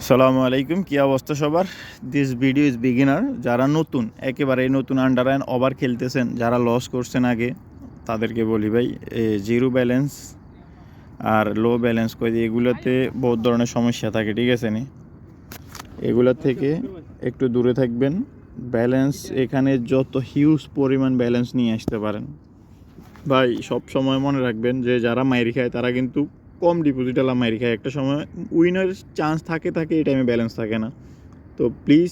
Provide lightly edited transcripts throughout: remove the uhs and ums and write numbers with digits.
সালামু আলাইকুম, কি অবস্থা সবার? This video is beginner. যারা নতুন, একেবারে নতুন আন্ডার অ্যান্ড ওভার খেলতেছেন, যারা লস করছেন আগে, তাদেরকে বলি ভাই, জিরো ব্যালেন্স আর লো ব্যালেন্স করে এগুলোতে বহুত ধরনের সমস্যা থাকে, ঠিক আছে নি? এগুলোর থেকে একটু দূরে থাকবেন। ব্যালেন্স এখানে যত হিউজ পরিমাণ ব্যালেন্স নিয়ে আসতে পারেন ভাই, সব সময় মনে রাখবেন যে যারা মাইরি খায় তারা কিন্তু কম ডিপোজিট আলা মাইরি খায়। একটা সময় উইনার চান্স থাকে, এই টাইমে ব্যালেন্স থাকে না। তো প্লিজ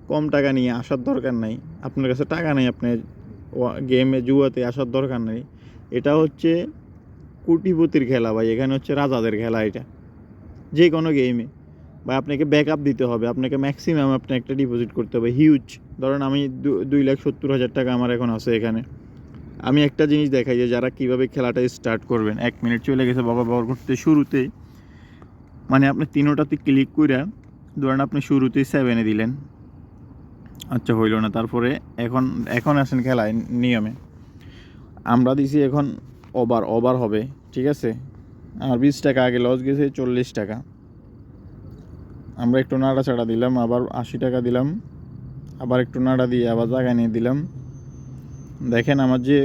কম টাকা নিয়ে আসার দরকার নাই। আপনার কাছে টাকা নেই, আপনি গেমে জুয়াতে আসার দরকার নেই। এটা হচ্ছে কোটিপতির খেলা ভাই, এখানে হচ্ছে রাজাদের খেলা। এটা যে কোনো গেমে বা আপনাকে ব্যাকআপ দিতে হবে, আপনাকে ম্যাক্সিমাম আপনি একটা ডিপোজিট করতে হবে হিউজ। ধরেন আমি 2,70,000 টাকা আমার এখন আছে এখানে। আমি একটা জিনিস দেখাই যে যারা কীভাবে খেলাটা স্টার্ট করবেন। 1 মিনিট চলে গেছে ব্যবহার করতে শুরুতেই, মানে আপনি তিনোটাতে ক্লিক করে ধরেন আপনি শুরুতেই 7-এ দিলেন, আচ্ছা হইল না, তারপরে এখন আসেন খেলায় নিয়মে। আমরা দিছি এখন ওভার হবে, ঠিক আছে? আমার 20 টাকা আগে লস গেছে, 40 টাকা। আমরা একটু নাড়াচাড়া দিলাম, আবার 80 টাকা দিলাম, আবার একটু নাড়া দিয়ে আবার জায়গায় নিয়ে দিলাম। দেখেন আমার যে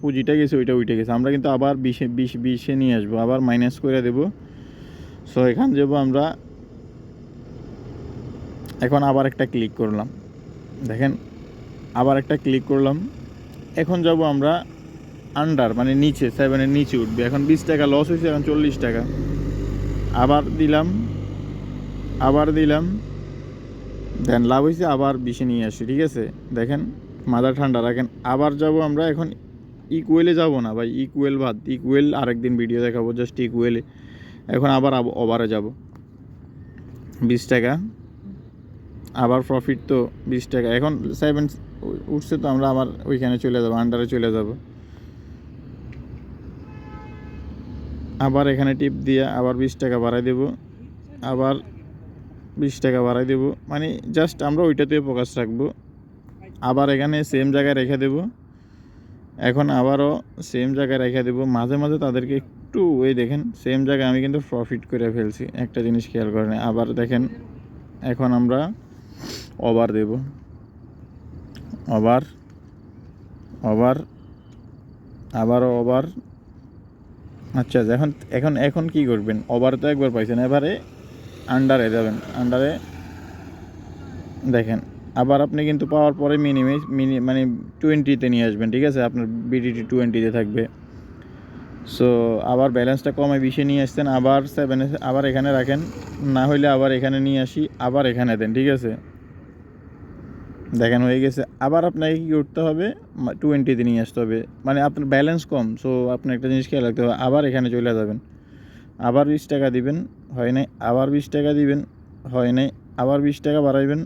পুঁজিটা গেছে ওইটা উঠে গেছে। আমরা কিন্তু আবার 20-20 নিয়ে আসবো, আবার মাইনাস করে দেবো। সো এখান যাবো আমরা, এখন আবার একটা ক্লিক করলাম, দেখেন আবার একটা ক্লিক করলাম। এখন যাব আমরা আন্ডার, মানে নিচে 7-এর নিচে উঠবে। এখন 20 টাকা লস হয়েছে, এখন 40 টাকা। আবার দিলাম, দেন লাভ হয়েছে, আবার 20-এ নিয়ে আসি, ঠিক আছে? দেখেন মাথা ঠান্ডা রাখেন। আবার যাব আমরা এখন ইকুয়েলে যাব না ভাই, ইকুয়েল আরেকদিন ভিডিও দেখাবো, জাস্ট ইকুয়েলে। এখন আবার ওভারে যাব, 20 টাকা, আবার প্রফিট তো 20 টাকা। এখন 7 উঠছে, তো আমরা আবার ওইখানে চলে যাব, আন্ডারে চলে যাব। আবার এখানে টিপ দিয়ে আবার 20 টাকা বাড়াই দেব, আবার 20 টাকা বাড়াই দেব। মানে জাস্ট আমরা ওইটাতে ফোকাস রাখবো। আবার এখানে সেম জায়গায় রেখে দেব। এখন আবারও সেম জায়গায় রেখে দেব। মাঝে মাঝে তাদেরকে একটু ওই দেখেন, সেম জায়গায় আমি কিন্তু প্রফিট করে ফেলছি। একটা জিনিস খেয়াল করেন। আবার দেখেন, এখন আমরা ওভার দেব, আবারও ওভার। আচ্ছা, এখন কি করবেন? ওভার তো একবার পাইছেন, এবারে আন্ডারে যাবেন। আন্ডারে দেখেন, আবার আপনি কিন্তু পাওয়ার পরে মানে 20-তে নিয়ে আসবেন, ঠিক আছে? আপনার বিডিটি 20-তে থাকবে। সো আবার ব্যালেন্সটা কমে 20-এ নিয়ে আসতেন, আবার 7-এ আবার এখানে রাখেন। না হইলে আবার এখানে নিয়ে আসি, আবার এখানে দেন, ঠিক আছে? দেখেন হয়ে গেছে। আবার আপনাকে কী করতে হবে? 20-তে নিয়ে আসতে হবে, মানে আপনার ব্যালেন্স কম। সো আপনি একটা জিনিস খেয়াল রাখতে হবে, আবার এখানে চলে যাবেন, আবার 20 টাকা দিবেন, হয় নাই, আবার 20 টাকা দিবেন, হয় নাই, আবার 20 টাকা বাড়াইবেন,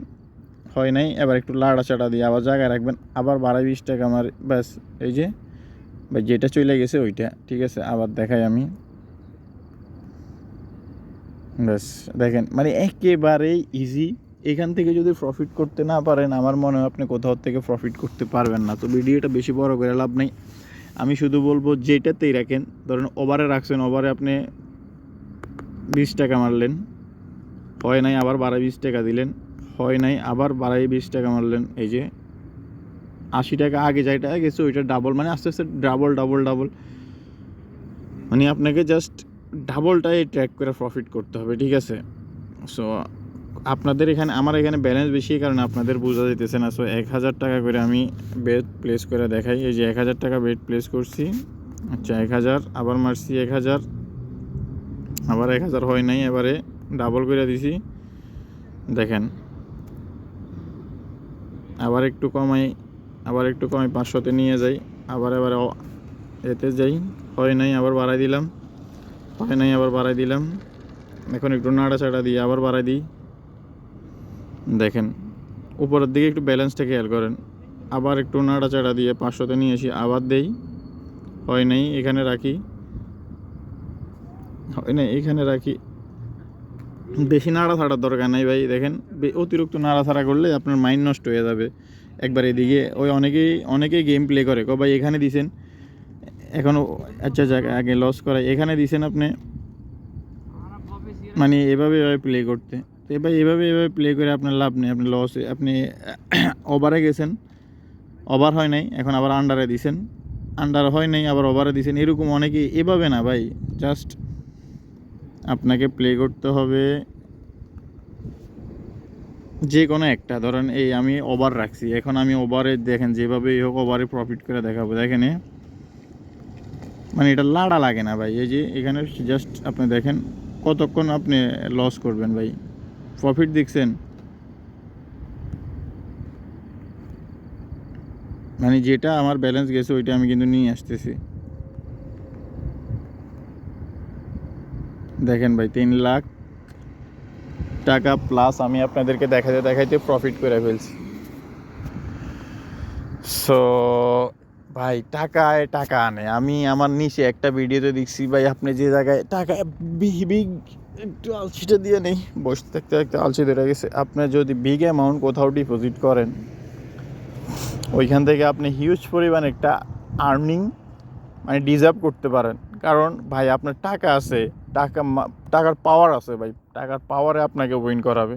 হয় নাই। এবার একটু লাড়াচাড়া দিয়ে আবার জায়গায় রাখবেন, আবার বাড়াই 20 টাকা। আমার ব্যাস, এই যে ভাই যেটা চলে গেছে ওইটা, ঠিক আছে? আবার দেখাই আমি, ব্যাস দেখেন, মানে একেবারেই ইজি। এখান থেকে যদি প্রফিট করতে না পারেন, আমার মনে হয় আপনি কোথাও থেকে প্রফিট করতে পারবেন না। তো ভিডিওটা বেশি বড় করে লাভ নেই, আমি শুধু বলবো যেটাতেই রাখেন। ধরেন ওভারে রাখছেন, ওভারে আপনি 20 টাকা মারলেন, হয় নাই, আবার বাড়াই 20 টাকা দিলেন, হয় নাই, আবার বাড়াই 20 টাকা মারলেন। এই যে 80 টাকা আগে যেটা গেছে ওইটা ডাবল, মানে আস্তে আস্তে ডাবল, মানে আপনাকে জাস্ট ডাবলটাই ট্র্যাক করে প্রফিট করতে হবে, ঠিক আছে? সো আপনাদের এখানে, আমার এখানে ব্যালেন্স বেশি কারণে আপনাদের বোঝা যেতেছে না। সো 1000 টাকা করে আমি বেট প্লেস করে দেখাই। এই যে 1000 টাকা বেট প্লেস করছি, আচ্ছা 1000, আবার মারছি 1000, আবার 1000, হয় নাই, এবারে ডাবল করে দিছি। দেখেন আবার একটু কমাই, 500-তে নিয়ে যাই, এবারে এতে যাই, হয় নাই, আবার বাড়াই দিলাম, হয় নাই, আবার বাড়াই দিলাম। এখন একটু নাড়াচাড়া দিয়ে আবার বাড়াই দিই। দেখেন উপরের দিকে একটু ব্যালেন্সটা খেয়াল করেন। আবার একটু নাড়াচাড়া দিয়ে 500-তে নিয়ে আসি, আবার দেই, হয় নাই, এখানে রাখি, হয় নাই, এখানে রাখি। বেশি নাড়াছাড়ার দরকার নাই ভাই। দেখেন অতিরিক্ত নাড়াছাড়া করলে আপনার মাইন্ড নষ্ট হয়ে যাবে একবার। এদিকে ওই অনেকেই গেম প্লে করে, ভাই এখানে দিছেন এখনও, আচ্ছা যাক, আগে লস করাই, এখানে দিছেন আপনি মানে এভাবে প্লে করতে। তো এভাবে প্লে করে আপনার লাভ নেই, আপনি লসে, আপনি ওভারে গেছেন, ওভার হয় নাই, এখন আবার আন্ডারে দিছেন, আন্ডার হয় নাই আবার ওভারে দিছেন, এরকম অনেকে। এভাবে না ভাই, জাস্ট আপনাকে প্লে করতে হবে যে কোনো একটা। ধরেন এই আমি ওভার রাখছি, এখন আমি ওভারে দেখেন যেভাবে হোক ওভারে প্রফিট করে দেখাবো। দেখেন মানে এটা লাড়া লাগে না ভাই। এই যে এখানে জাস্ট আপনি দেখেন কতক্ষণ আপনি লস করবেন ভাই, প্রফিট দেখছেন। মানে যেটা আমার ব্যালেন্স গেছে ওইটা আমি কিন্তু নিয়ে আসতেছি। দেখেন ভাই 3 লাখ টাকা প্লাস আমি আপনাদেরকে দেখাতে দেখাইতে প্রফিট করে ফেলছি। সো ভাই টাকায় টাকা আনে। আমি আমার নিচে একটা ভিডিওতে দেখছি ভাই, আপনি যে জায়গায় টাকা বিগ একটু আলসিটা দিয়ে নেই, বসে থাকতে থাকতে আলসি ধরে গেছে। আপনি যদি বিগ অ্যামাউন্ট কোথাও ডিপোজিট করেন, ওইখান থেকে আপনি হিউজ পরিমাণ একটা আর্নিং মানে ডিজার্ভ করতে পারেন। কারণ ভাই আপনার টাকা আছে, টাকার পাওয়ার আছে ভাই, টাকার পাওয়ারে আপনাকে উইন করাবে।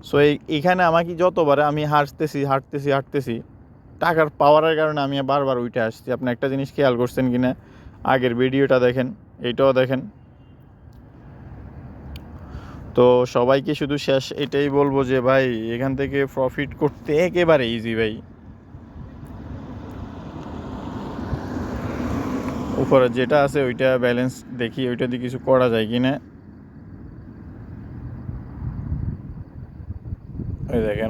সো এইখানে আমাকে যতবারে আমি হাঁটতেছি টাকার পাওয়ারের কারণে আমি বারবার উঠে আসছি। আপনি একটা জিনিস খেয়াল করছেন কি না, আগের ভিডিওটা দেখেন, এইটাও দেখেন। তো সবাইকে শুধু শেষ এটাই বলবো যে ভাই এখান থেকে প্রফিট করতে একেবারে ইজি ভাই। উপরে যেটা আছে ওইটা ব্যালেন্স দেখি, ওইটা দিয়ে কিছু করা যায় কি না। ওই দেখেন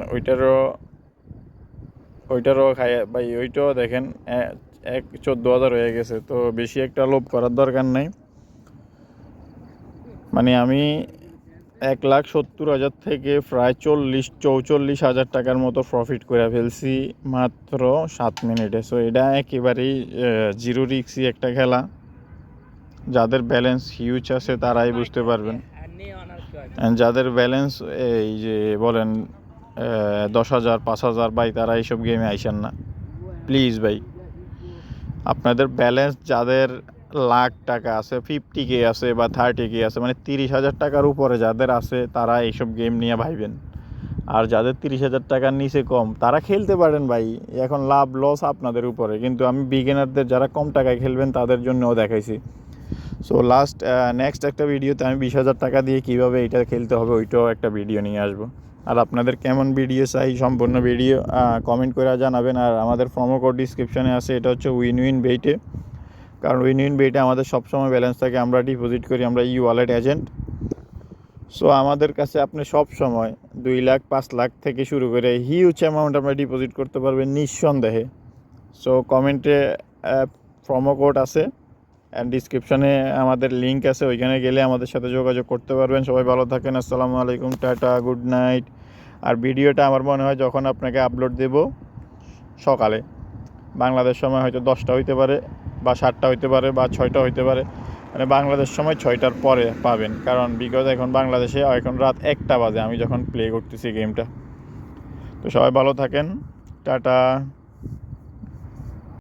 ওইটারও খাই ভাই, ওইটাও দেখেন 14,000 হয়ে গেছে। তো বেশি একটা লোভ করার দরকার নাই। মানে আমি 1,70,000 থেকে প্রায় 44,000 টাকার মতো প্রফিট করে ফেলছি মাত্র 7 মিনিটে। সো এটা একেবারেই জিরো রিস্কি একটা খেলা। যাদের ব্যালেন্স হিউজ আছে তারাই বুঝতে পারবেন। যাদের ব্যালেন্স এই যে বলেন 10,000 5,000 ভাই, তারা এইসব গেমে আইসেন না প্লিজ ভাই। আপনাদের ব্যালেন্স যাদের লাখ টাকা আছে, 50K আছে বা 30K আছে, মানে 30,000 টাকার উপরে যাদের আছে, তারা এইসব গেম নিয়ে ভাইবেন। আর যাদের 30,000 টাকার নিচে কম, তারা খেলতে পারেন ভাই, এখন লাভ লস আপনাদের উপরে। কিন্তু আমি বিগিনারদের যারা কম টাকায় খেলবেন তাদের জন্যও দেখাইছি। সো নেক্সট একটা ভিডিওতে আমি 20,000 টাকা দিয়ে কীভাবে এটা খেলতে হবে ওইটাও একটা ভিডিও নিয়ে আসবো। আর আপনাদের কেমন ভিডিও চাই সম্পূর্ণ ভিডিও কমেন্ট করে জানাবেন। আর আমাদের প্রোমো কোড ডিসক্রিপশনে আছে, এটা হচ্ছে উইন বেটে। কারণ উইন বেটে আমাদের সবসময় ব্যালেন্স থাকে, আমরা ডিপোজিট করি, আমরা ওয়ালেট এজেন্ট। সো আমাদের কাছে আপনি সব সময় 2 লাখ 5 লাখ থেকে শুরু করে হিউজ অ্যামাউন্ট আমরা ডিপোজিট করতে পারবেন নিঃসন্দেহে। সো কমেন্টে প্রোমো কোড আছে, অ্যান্ড ডিসক্রিপশনে আমাদের লিঙ্ক আছে, ওইখানে গেলে আমাদের সাথে যোগাযোগ করতে পারবেন। সবাই ভালো থাকেন, আসসালামু আলাইকুম, টাটা, গুড নাইট। আর ভিডিওটা আমার মনে হয় যখন আপনাকে আপলোড দেব সকালে, বাংলাদেশ সময় হয়তো 10টা হইতে পারে বা 7টা হইতে পারে বা 6টা হইতে পারে, মানে বাংলাদেশ সময় 6টার পরে পাবেন। কারণ বিকজ এখন বাংলাদেশে এখন রাত 1টা বাজে আমি যখন প্লে করতেছি গেমটা। তো সবাই ভালো থাকেন, টাটা।